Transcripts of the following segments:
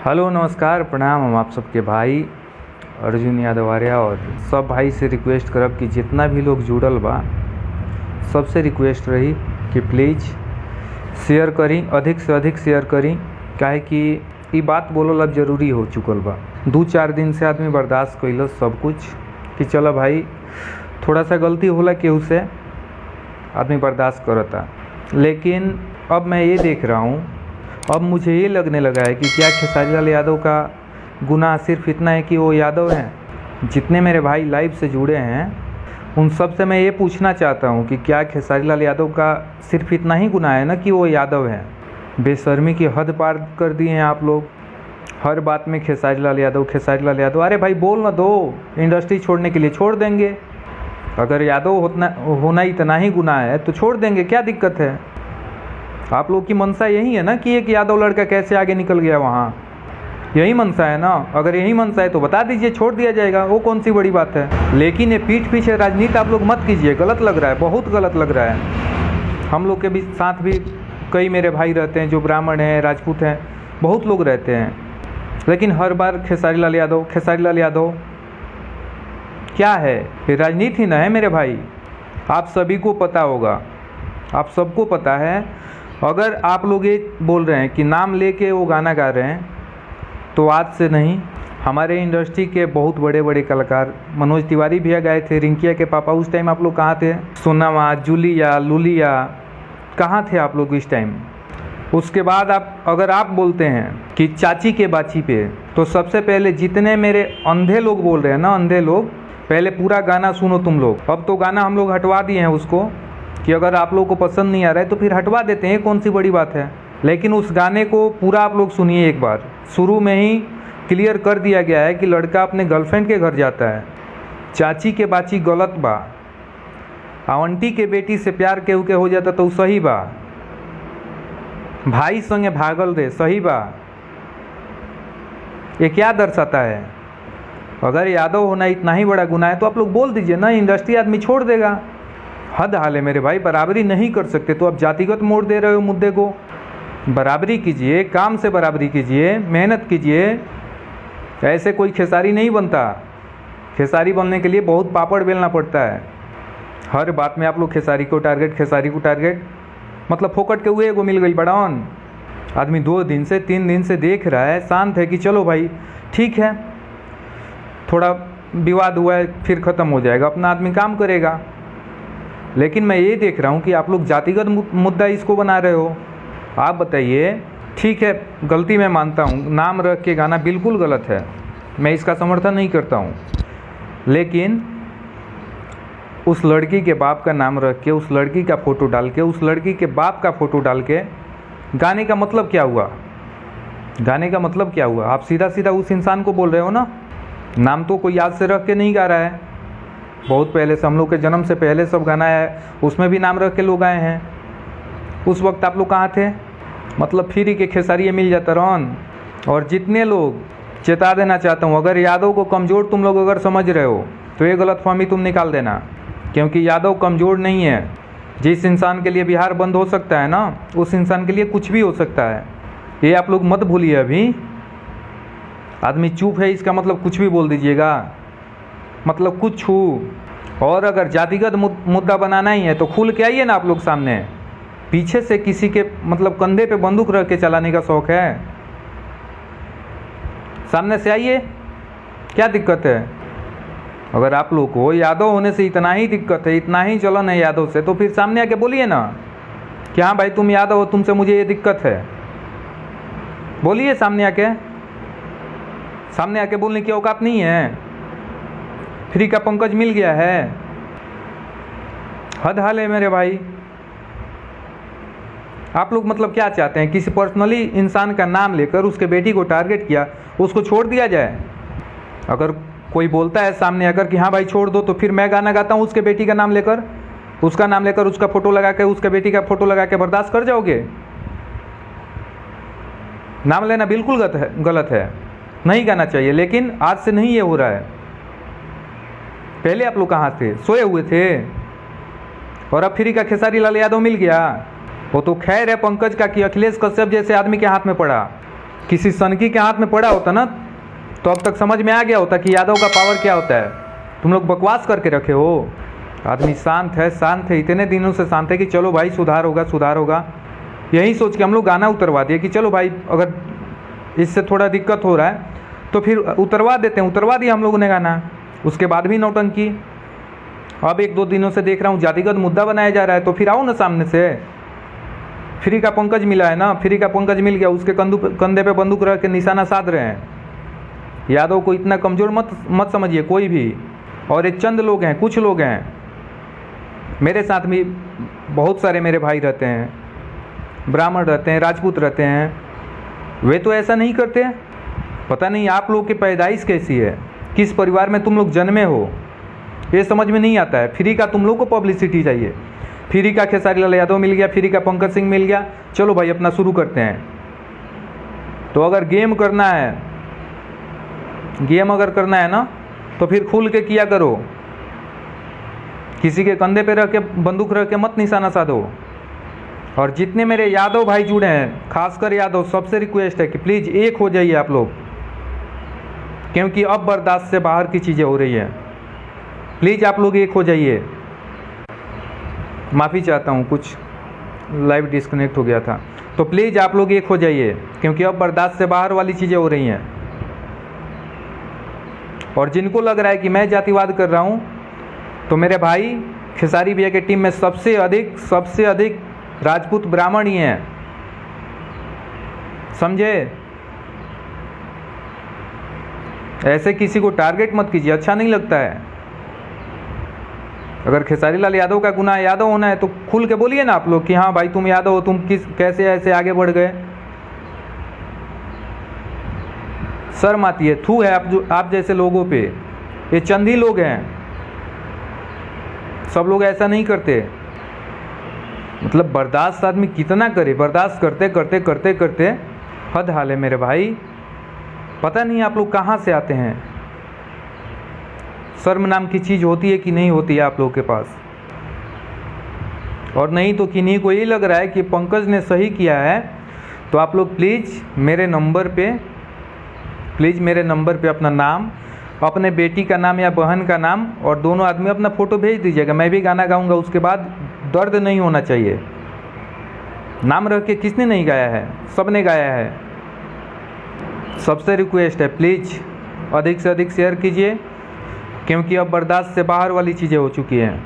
Hello नमस्कार प्रणाम। हम आप सबके भाई अर्जुन यादव आर्या और सब भाई से रिक्वेस्ट करब कि जितना भी लोग जुड़ल बा सबसे रिक्वेस्ट रही कि प्लीज़ शेयर करी, अधिक से अधिक शेयर करी। काहे कि ये बात बोलल अब जरूरी हो चुकल बा। 2-4 दिन से आदमी बर्दाश्त कैलस सब कुछ कि चलो भाई थोड़ा सा गलती होला केहू से, आदमी बर्दाश्त करता। लेकिन अब मैं ये देख रहा हूँ, अब मुझे ये लगने लगा है कि क्या खेसारी लाल यादव का गुनाह सिर्फ इतना है कि वो यादव हैं। जितने मेरे भाई लाइव से जुड़े हैं उन सब से मैं ये पूछना चाहता हूँ कि क्या खेसारी लाल यादव का सिर्फ इतना ही गुनाह है ना कि वो यादव हैं। बेशर्मी की हद पार कर दी हैं आप लोग। हर बात में खेसारी लाल यादव, खेसारी लाल यादव। अरे भाई बोल ना दो, इंडस्ट्री छोड़ने के लिए छोड़ देंगे। अगर यादव होना इतना ही गुनाह है तो छोड़ देंगे, क्या दिक्कत है। आप लोग की मनसा यही है ना कि एक यादव लड़का कैसे आगे निकल गया वहाँ, यही मनसा है ना। अगर यही मनसा है तो बता दीजिए, छोड़ दिया जाएगा, वो कौन सी बड़ी बात है। लेकिन ये पीठ पीछे राजनीति आप लोग मत कीजिए, गलत लग रहा है, बहुत गलत लग रहा है। हम लोग के भी साथ भी कई मेरे भाई रहते हैं जो ब्राह्मण हैं, राजपूत हैं, बहुत लोग रहते हैं। लेकिन हर बार खेसारी लाल यादव, खेसारी लाल यादव क्या है, ये राजनीति ना है मेरे भाई। आप सभी को पता होगा, आप सबको पता है। अगर आप लोग ये बोल रहे हैं कि नाम लेके वो गाना गा रहे हैं तो आज से नहीं, हमारे इंडस्ट्री के बहुत बड़े बड़े कलाकार मनोज तिवारी भैया गाए थे, रिंकिया के पापा। उस टाइम आप लोग कहाँ थे? सोनामा, जूलिया, लुलिया, कहाँ थे आप लोग इस टाइम? उसके बाद अगर आप बोलते हैं कि चाची के बाची पे, तो सबसे पहले जितने मेरे अंधे लोग बोल रहे हैं ना, अंधे लोग, पहले पूरा गाना सुनो तुम लोग। अब तो गाना हम लोग हटवा दिए हैं उसको कि अगर आप लोगों को पसंद नहीं आ रहा है तो फिर हटवा देते हैं, कौन सी बड़ी बात है। लेकिन उस गाने को पूरा आप लोग सुनिए एक बार। शुरू में ही क्लियर कर दिया गया है कि लड़का अपने गर्लफ्रेंड के घर जाता है। चाची के बाची गलत बा, आंटी के बेटी से प्यार केहू के हो जाता तो सही बा, भाई संगे भागल रे सही बा। ये क्या दर्शाता है? अगर यादव होना इतना ही बड़ा गुनाह है तो आप लोग बोल दीजिए ना, इंडस्ट्री आदमी छोड़ देगा। हद हाल है मेरे भाई, बराबरी नहीं कर सकते तो अब जातिगत मोड़ दे रहे हो मुद्दे को। बराबरी कीजिए, काम से बराबरी कीजिए, मेहनत कीजिए। ऐसे कोई खेसारी नहीं बनता। खेसारी बनने के लिए बहुत पापड़ बेलना पड़ता है। हर बात में आप लोग खेसारी को टारगेट, खेसारी को टारगेट, मतलब फोकट के हुए को मिल गई बड़ान। आदमी 2 दिन से 3 दिन से देख रहा है, शांत है कि चलो भाई ठीक है, थोड़ा विवाद हुआ है फिर ख़त्म हो जाएगा, अपना आदमी काम करेगा। लेकिन मैं ये देख रहा हूँ कि आप लोग जातिगत मुद्दा इसको बना रहे हो। आप बताइए, ठीक है गलती मैं मानता हूँ, नाम रख के गाना बिल्कुल गलत है, मैं इसका समर्थन नहीं करता हूँ। लेकिन उस लड़की के बाप का नाम रख के, उस लड़की का फ़ोटो डाल के, उस लड़की के बाप का फ़ोटो डाल के गाने का मतलब क्या हुआ? गाने का मतलब क्या हुआ? आप सीधा सीधा उस इंसान को बोल रहे हो ना। नाम तो कोई याद से रख के नहीं गा रहा है। बहुत पहले से, हम लोग के जन्म से पहले सब गाना है, उसमें भी नाम रख के लोग आए हैं। उस वक्त आप लोग कहाँ थे? मतलब फ्री के खेसारी मिल जाता रौन। और जितने लोग, चेता देना चाहता हूँ, अगर यादव को कमज़ोर तुम लोग अगर समझ रहे हो तो ये गलतफहमी तुम निकाल देना, क्योंकि यादव कमज़ोर नहीं है। जिस इंसान के लिए बिहार बंद हो सकता है ना, उस इंसान के लिए कुछ भी हो सकता है, ये आप लोग मत भूलिए। अभी आदमी चुप है इसका मतलब कुछ भी बोल दीजिएगा, मतलब कुछ छू। और अगर जातिगत मुद्दा बनाना ही है तो खुल के आइए ना आप लोग सामने। पीछे से किसी के मतलब कंधे पे बंदूक रख के चलाने का शौक़ है? सामने से आइए, क्या दिक्कत है? अगर आप लोग को यादव होने से इतना ही दिक्कत है, इतना ही जलन है यादव से, तो फिर सामने आके बोलिए ना कि हाँ भाई तुम यादव हो, तुमसे मुझे ये दिक्कत है। बोलिए सामने आके। सामने आके बोलने की औकात नहीं है? फ्री का पंकज मिल गया है? हद हाल है मेरे भाई। आप लोग मतलब क्या चाहते हैं? किसी पर्सनली इंसान का नाम लेकर उसके बेटी को टारगेट किया, उसको छोड़ दिया जाए? अगर कोई बोलता है सामने आकर कि हाँ भाई छोड़ दो, तो फिर मैं गाना गाता हूँ उसके बेटी का नाम लेकर, उसका नाम लेकर, उसका फ़ोटो लगा के, उसके बेटी का फ़ोटो लगा के बर्दाश्त कर जाओगे? नाम लेना बिल्कुल गलत है, नहीं गाना चाहिए। लेकिन आज से नहीं ये हो रहा है। पहले आप लोग कहाँ थे? सोए हुए थे। और अब फ्री का खेसारी लाल यादव मिल गया। वो तो खैर है पंकज का कि अखिलेश कश्यप जैसे आदमी के हाथ में पड़ा। किसी सनकी के हाथ में पड़ा होता ना तो अब तक समझ में आ गया होता कि यादव का पावर क्या होता है। तुम लोग बकवास करके रखे हो। आदमी शांत है, इतने दिनों से शांत है कि चलो भाई सुधार होगा। यही सोच के हम लोग गाना उतरवा दिए कि चलो भाई अगर इससे थोड़ा दिक्कत हो रहा है तो फिर उतरवा देते हैं। उतरवा दिया हम लोगों ने गाना, उसके बाद भी नौटंकी। अब 1-2 दिनों से देख रहा हूँ जातिगत मुद्दा बनाया जा रहा है, तो फिर आओ ना सामने से। फ्री का पंकज मिला है ना, फ्री का पंकज मिल गया, उसके कंधे पे बंदूक रख के निशाना साध रहे हैं। यादव को इतना कमज़ोर मत समझिए कोई भी। और ये चंद लोग हैं, कुछ लोग हैं, मेरे साथ भी बहुत सारे मेरे भाई रहते हैं, ब्राह्मण रहते हैं, राजपूत रहते हैं, वे तो ऐसा नहीं करते। पता नहीं आप लोग की पैदाइश कैसी है, किस परिवार में तुम लोग जन्मे हो, ये समझ में नहीं आता है। फ्री का तुम लोग को पब्लिसिटी चाहिए। फ्री का खेसारी लाल यादव मिल गया, फ्री का पंकज सिंह मिल गया, चलो भाई अपना शुरू करते हैं। तो अगर गेम करना है ना तो फिर खुल के किया करो। किसी के कंधे पे रख के बंदूक रख के मत निशाना साधो। और जितने मेरे यादव भाई जुड़े हैं, खासकर यादव, सबसे रिक्वेस्ट है कि प्लीज़ एक हो जाइए आप लोग, क्योंकि अब बर्दाश्त से बाहर की चीज़ें हो रही है। प्लीज़ आप लोग एक हो जाइए। माफ़ी चाहता हूँ, कुछ लाइव डिस्कनेक्ट हो गया था। तो प्लीज़ आप लोग एक हो जाइए, क्योंकि अब बर्दाश्त से बाहर वाली चीज़ें हो रही हैं। और जिनको लग रहा है कि मैं जातिवाद कर रहा हूँ, तो मेरे भाई खेसारी भैया के टीम में सबसे अधिक राजपूत ब्राह्मण ही हैं, समझे। ऐसे किसी को टारगेट मत कीजिए, अच्छा नहीं लगता है। अगर खेसारी लाल यादव का गुनाह यादव होना है तो खुल के बोलिए ना आप लोग कि हाँ भाई तुम यादव हो, तुम कैसे ऐसे आगे बढ़ गए। शर्म आती है, थू है आप जैसे लोगों पे। ये चंद ही लोग हैं, सब लोग ऐसा नहीं करते। मतलब बर्दाश्त आदमी कितना करे, बर्दाश्त करते हद हाल है मेरे भाई। पता नहीं आप लोग कहाँ से आते हैं। शर्म नाम की चीज़ होती है कि नहीं होती है आप लोगों के पास। और नहीं तो किन्हीं को यही लग रहा है कि पंकज ने सही किया है, तो आप लोग प्लीज़ मेरे नंबर पे अपना नाम, अपने बेटी का नाम या बहन का नाम और दोनों आदमी अपना फ़ोटो भेज दीजिएगा। मैं भी गाना गाऊंगा, उसके बाद दर्द नहीं होना चाहिए। नाम रख के किसने नहीं गाया है, सब ने गाया है। सबसे रिक्वेस्ट है प्लीज़ अधिक से अधिक शेयर कीजिए, क्योंकि अब बर्दाश्त से बाहर वाली चीज़ें हो चुकी हैं।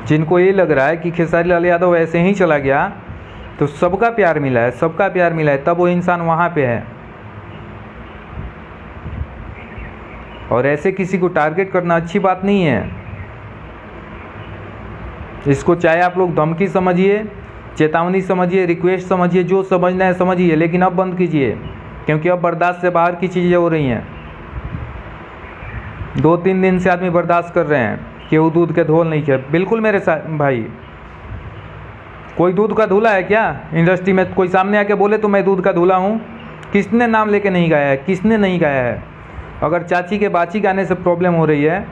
जिनको ये लग रहा है कि खेसारी लाल यादव ऐसे ही चला गया, तो सबका प्यार मिला है, तब वो इंसान वहाँ पे है। और ऐसे किसी को टारगेट करना अच्छी बात नहीं है। इसको चाहे आप लोग धमकी समझिए, चेतावनी समझिए, रिक्वेस्ट समझिए, जो समझना है समझिए, लेकिन अब बंद कीजिए, क्योंकि अब बर्दाश्त से बाहर की चीज़ें हो रही हैं। 2-3 दिन से आदमी बर्दाश्त कर रहे हैं कि वो दूध के धोल नहीं किया। बिल्कुल मेरे साथ भाई, कोई दूध का धुला है क्या इंडस्ट्री में? कोई सामने आके बोले तो मैं दूध का धुला हूँ? किसने नाम लेके नहीं गाया है? किसने नहीं गाया है? अगर चाची के बाची गाने से प्रॉब्लम हो रही है,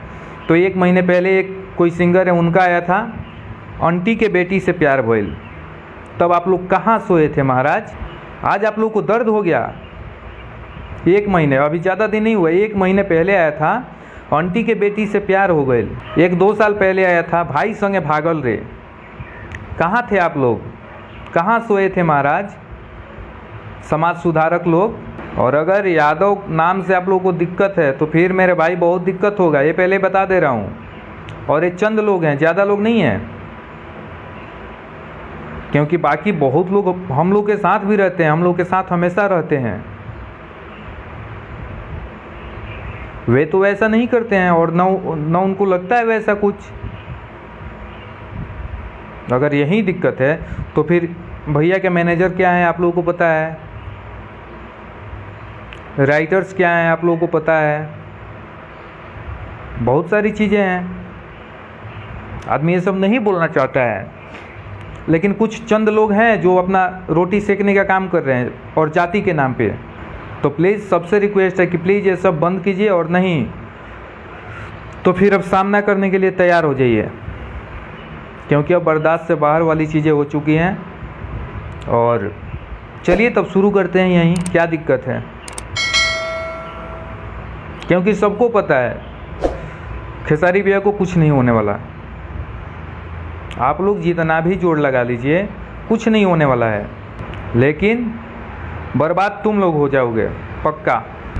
तो 1 महीने पहले एक कोई सिंगर है, उनका आया था, आंटी के बेटी से प्यार भइल। तब आप लोग कहाँ सोए थे महाराज? आज आप लोग को दर्द हो गया। 1 महीने, अभी ज़्यादा दिन नहीं हुआ, 1 महीने पहले आया था, आंटी के बेटी से प्यार हो गए। 1-2 साल पहले आया था, भाई संगे भागल रे। कहाँ थे आप लोग? कहाँ सोए थे महाराज? समाज सुधारक लोग। और अगर यादव नाम से आप लोगों को दिक्कत है, तो फिर मेरे भाई बहुत दिक्कत होगा, ये पहले बता दे रहा हूँ। और ये चंद लोग हैं, ज़्यादा लोग नहीं हैं, क्योंकि बाकी बहुत लोग हम लोग के साथ भी रहते हैं, हम लोग के साथ हमेशा रहते हैं। वे तो वैसा नहीं करते हैं, और न उनको लगता है वैसा कुछ। अगर यही दिक्कत है तो फिर भैया के मैनेजर क्या है आप लोगों को पता है, राइटर्स क्या हैं आप लोगों को पता है, बहुत सारी चीज़ें हैं। आदमी ये सब नहीं बोलना चाहता है, लेकिन कुछ चंद लोग हैं जो अपना रोटी सेकने का काम कर रहे हैं, और जाति के नाम पे। तो प्लीज़ सबसे रिक्वेस्ट है कि प्लीज़ ये सब बंद कीजिए, और नहीं तो फिर अब सामना करने के लिए तैयार हो जाइए, क्योंकि अब बर्दाश्त से बाहर वाली चीज़ें हो चुकी हैं। और चलिए तब शुरू करते हैं यहीं, क्या दिक्कत है, क्योंकि सबको पता है खेसारी भैया को कुछ नहीं होने वाला। आप लोग जितना भी जोर लगा लीजिए कुछ नहीं होने वाला है, लेकिन बर्बाद तुम लोग हो जाओगे पक्का।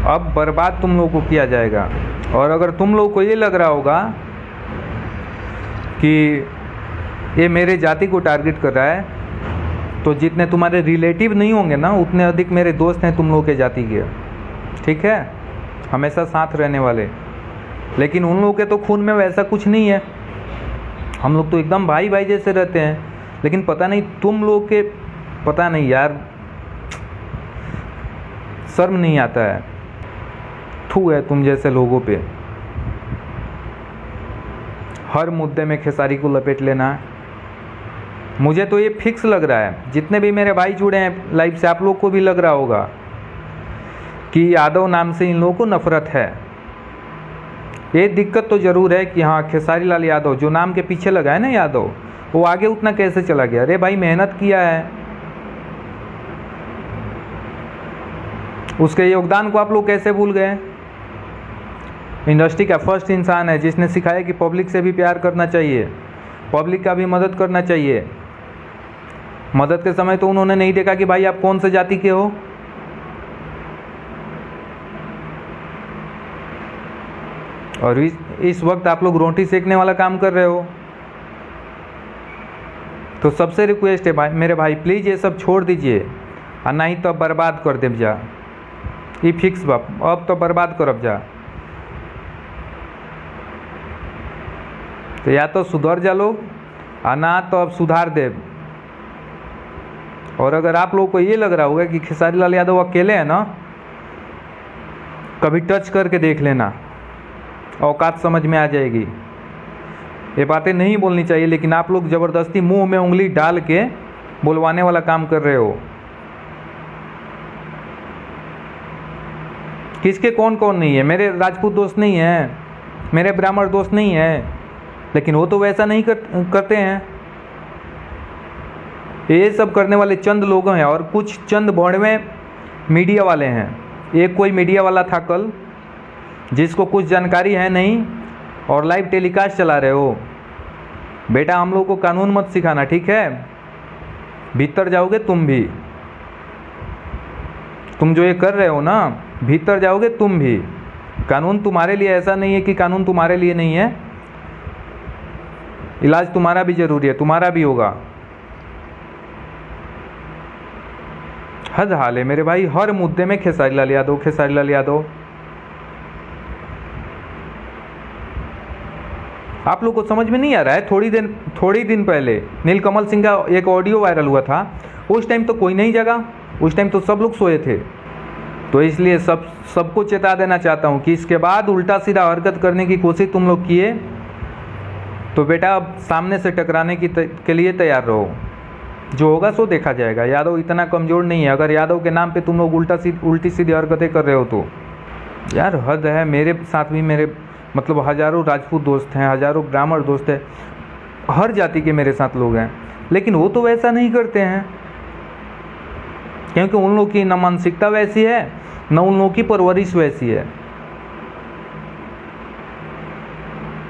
अब बर्बाद तुम लोग को किया जाएगा। और अगर तुम लोग को ये लग रहा होगा कि ये मेरे जाति को टारगेट कर रहा है, तो जितने तुम्हारे रिलेटिव नहीं होंगे ना, उतने अधिक मेरे दोस्त हैं तुम लोग के जाति के, ठीक है, हमेशा साथ रहने वाले। लेकिन उन लोगों के तो खून में वैसा कुछ नहीं है, हम लोग तो एकदम भाई भाई जैसे रहते हैं। लेकिन पता नहीं तुम लोग के, पता नहीं यार, शर्म नहीं आता है, थू है तुम जैसे लोगों पे। हर मुद्दे में खेसारी को लपेट लेना, मुझे तो ये फिक्स लग रहा है। जितने भी मेरे भाई जुड़े हैं लाइव से, आप लोग को भी लग रहा होगा कि यादव नाम से इन लोगों को नफरत है। ये दिक्कत तो ज़रूर है कि हाँ, खेसारी लाल यादव जो नाम के पीछे लगा है ना यादव, वो आगे उतना कैसे चला गया। अरे भाई मेहनत किया है, उसके योगदान को आप लोग कैसे भूल गए। इंडस्ट्री का फर्स्ट इंसान है जिसने सिखाया कि पब्लिक से भी प्यार करना चाहिए, पब्लिक का भी मदद करना चाहिए। मदद के समय तो उन्होंने नहीं देखा कि भाई आप कौन से जाति के हो। और इस वक्त आप लोग रोटी सेकने वाला काम कर रहे हो। तो सबसे रिक्वेस्ट है भाई, मेरे भाई प्लीज़ ये सब छोड़ दीजिए, और नहीं तो बर्बाद कर दे जा। ये फिक्स बाप, अब तो बर्बाद करब जा। तो या तो सुधर जा लोग, और ना तो अब सुधार दे। और अगर आप लोगों को ये लग रहा होगा कि खेसारी लाल यादव अकेले हैं ना, कभी टच करके देख लेना, औकात समझ में आ जाएगी। ये बातें नहीं बोलनी चाहिए, लेकिन आप लोग ज़बरदस्ती मुंह में उंगली डाल के बुलवाने वाला काम कर रहे हो। किसके कौन कौन नहीं है, मेरे राजपूत दोस्त नहीं हैं, मेरे ब्राह्मण दोस्त नहीं हैं, लेकिन वो तो वैसा नहीं करते हैं। ये सब करने वाले चंद लोग हैं, और कुछ चंद भौड़वे मीडिया वाले हैं। एक कोई मीडिया वाला था कल, जिसको कुछ जानकारी है नहीं, और लाइव टेलीकास्ट चला रहे हो। बेटा हम लोग को कानून मत सिखाना, ठीक है, भीतर जाओगे तुम भी। तुम जो ये कर रहे हो ना, भीतर जाओगे तुम भी। कानून तुम्हारे लिए ऐसा नहीं है कि कानून तुम्हारे लिए नहीं है, इलाज तुम्हारा भी जरूरी है, तुम्हारा भी होगा। हद हाल है मेरे भाई, हर मुद्दे में खेसारी लाल यादव, खेसारी लाल यादव। आप लोग को समझ में नहीं आ रहा है। थोड़ी दिन पहले नीलकमल सिंह का एक ऑडियो वायरल हुआ था, उस टाइम तो कोई नहीं जगा, उस टाइम तो सब लोग सोए थे। तो इसलिए सबको चेता देना चाहता हूँ कि इसके बाद उल्टा सीधा हरकत करने की कोशिश तुम लोग किए तो बेटा अब सामने से टकराने के लिए तैयार रहो। जो होगा सो देखा जाएगा। यादव इतना कमज़ोर नहीं है। अगर यादव के नाम पे तुम लोग उल्टी सीधी हरकतें कर रहे हो तो यार हद है। मेरे साथ भी मेरे मतलब हज़ारों राजपूत दोस्त हैं, हज़ारों ब्राह्मण दोस्त हैं, हर जाति के मेरे साथ लोग हैं, लेकिन वो तो वैसा नहीं करते हैं, क्योंकि उन लोग की न मानसिकता वैसी है, न उन लोगों की परवरिश वैसी है।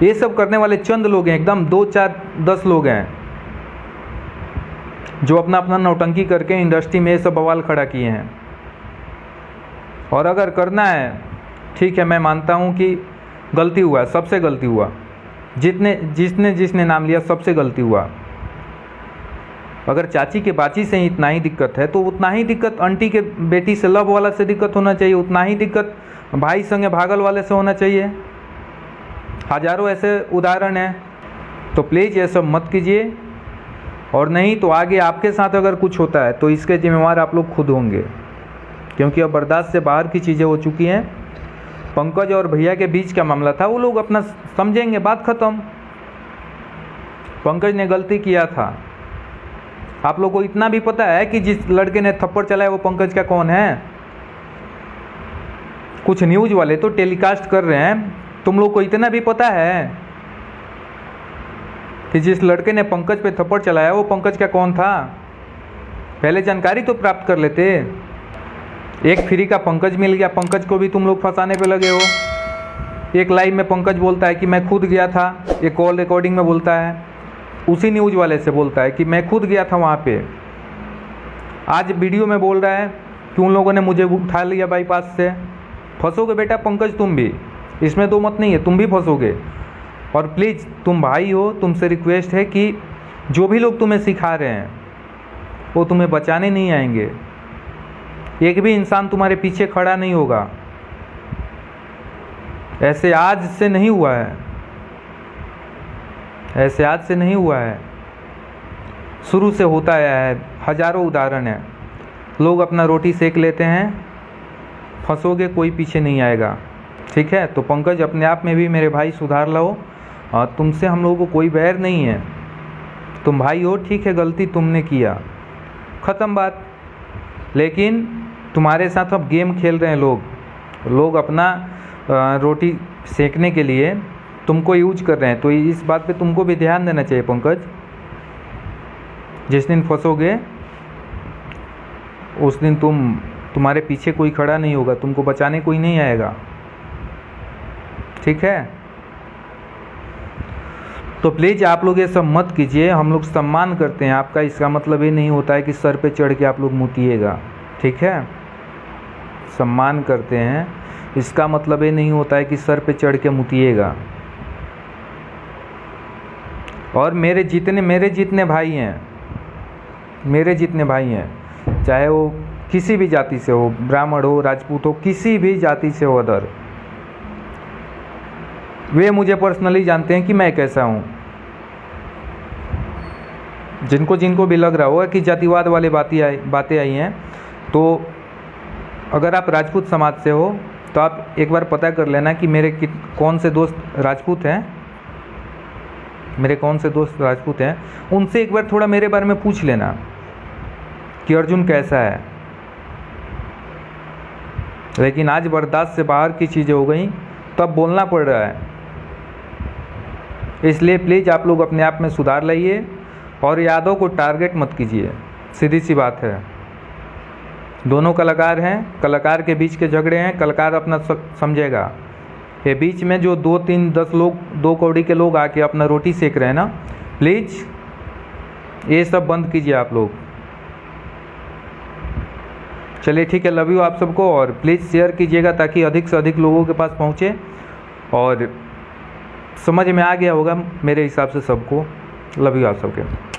ये सब करने वाले चंद लोग हैं, एकदम 2, 4, 10 लोग हैं जो अपना अपना नौटंकी करके इंडस्ट्री में ये सब बवाल खड़ा किए हैं। और अगर करना है ठीक है, मैं मानता हूँ कि गलती हुआ, सबसे गलती हुआ, जिसने नाम लिया सबसे गलती हुआ। अगर चाची के बाची से इतना ही दिक्कत है तो उतना ही दिक्कत आंटी के बेटी से लव वाला से दिक्कत होना चाहिए, उतना ही दिक्कत भाई संगे भागल वाले से होना चाहिए। हज़ारों ऐसे उदाहरण हैं। तो प्लीज़ ये सब मत कीजिए, और नहीं तो आगे आपके साथ अगर कुछ होता है तो इसके जिम्मेवार आप लोग खुद होंगे, क्योंकि अब बर्दाश्त से बाहर की चीज़ें हो चुकी हैं। पंकज और भैया के बीच का मामला था, वो लोग अपना समझेंगे, बात ख़त्म। पंकज ने गलती किया था। आप लोगों को इतना भी पता है कि जिस लड़के ने थप्पड़ चलाया वो पंकज का कौन है? कुछ न्यूज़ वाले तो टेलीकास्ट कर रहे हैं, तुम लोग को इतना भी पता है कि जिस लड़के ने पंकज पे थप्पड़ चलाया वो पंकज का कौन था? पहले जानकारी तो प्राप्त कर लेते। एक फ्री का पंकज मिल गया, पंकज को भी तुम लोग फंसाने पे लगे हो। एक लाइव में पंकज बोलता है कि मैं खुद गया था, एक कॉल रिकॉर्डिंग में बोलता है, उसी न्यूज़ वाले से बोलता है कि मैं खुद गया था वहाँ पे। आज वीडियो में बोल रहा है कि उन लोगों ने मुझे उठा लिया बाईपास से। फंसोगे बेटा पंकज, तुम भी, इसमें दो मत नहीं है, तुम भी फंसोगे। और प्लीज़ तुम भाई हो, तुमसे रिक्वेस्ट है कि जो भी लोग तुम्हें सिखा रहे हैं वो तुम्हें बचाने नहीं आएंगे। एक भी इंसान तुम्हारे पीछे खड़ा नहीं होगा। ऐसे आज से नहीं हुआ है, ऐसे आज से नहीं हुआ है, शुरू से होता आया है। हजारों उदाहरण है। लोग अपना रोटी सेक लेते हैं, फंसोगे कोई पीछे नहीं आएगा। ठीक है, तो पंकज अपने आप में भी मेरे भाई सुधार लो। और तुमसे हम लोगों को कोई बैर नहीं है, तुम भाई हो, ठीक है, गलती तुमने किया, ख़त्म बात। लेकिन तुम्हारे साथ अब गेम खेल रहे हैं लोग अपना रोटी सेकने के लिए तुमको यूज कर रहे हैं। तो इस बात पे तुमको भी ध्यान देना चाहिए पंकज। जिस दिन फंसोगे उस दिन तुम्हारे पीछे कोई खड़ा नहीं होगा, तुमको बचाने कोई नहीं आएगा। ठीक है, तो प्लीज़ आप लोग ये सब मत कीजिए। हम लोग सम्मान करते हैं आपका, इसका मतलब ये नहीं होता है कि सर पे चढ़ के आप लोग मुतिएगा। ठीक है, सम्मान करते हैं, इसका मतलब ये नहीं होता है कि सर पे चढ़ के मुतिएगा। और मेरे जितने भाई हैं, चाहे वो किसी भी जाति से हो, ब्राह्मण हो, राजपूत हो, किसी भी जाति से हो अदर, वे मुझे पर्सनली जानते हैं कि मैं कैसा हूँ। जिनको भी लग रहा होगा कि जातिवाद वाली बातें आई हैं, तो अगर आप राजपूत समाज से हो तो आप एक बार पता कर लेना कि मेरे कौन से दोस्त राजपूत हैं, उनसे एक बार थोड़ा मेरे बारे में पूछ लेना कि अर्जुन कैसा है। लेकिन आज बर्दाश्त से बाहर की चीज़ें हो गई, तब बोलना पड़ रहा है। इसलिए प्लीज़ आप लोग अपने आप में सुधार लाइए और यादव को टारगेट मत कीजिए, सीधी सी बात है। दोनों कलाकार हैं, कलाकार के बीच के झगड़े हैं, कलाकार अपना समझेगा। ये बीच में जो 2, 3, 10 लोग, 2 कौड़ी के लोग आके अपना रोटी सेक रहे हैं ना, प्लीज़ ये सब बंद कीजिए आप लोग। चलिए ठीक है, लव यू आप सबको। और प्लीज़ शेयर कीजिएगा ताकि अधिक से अधिक लोगों के पास पहुँचे। और समझ में आ गया होगा मेरे हिसाब से सबको। लव यू आप सबके।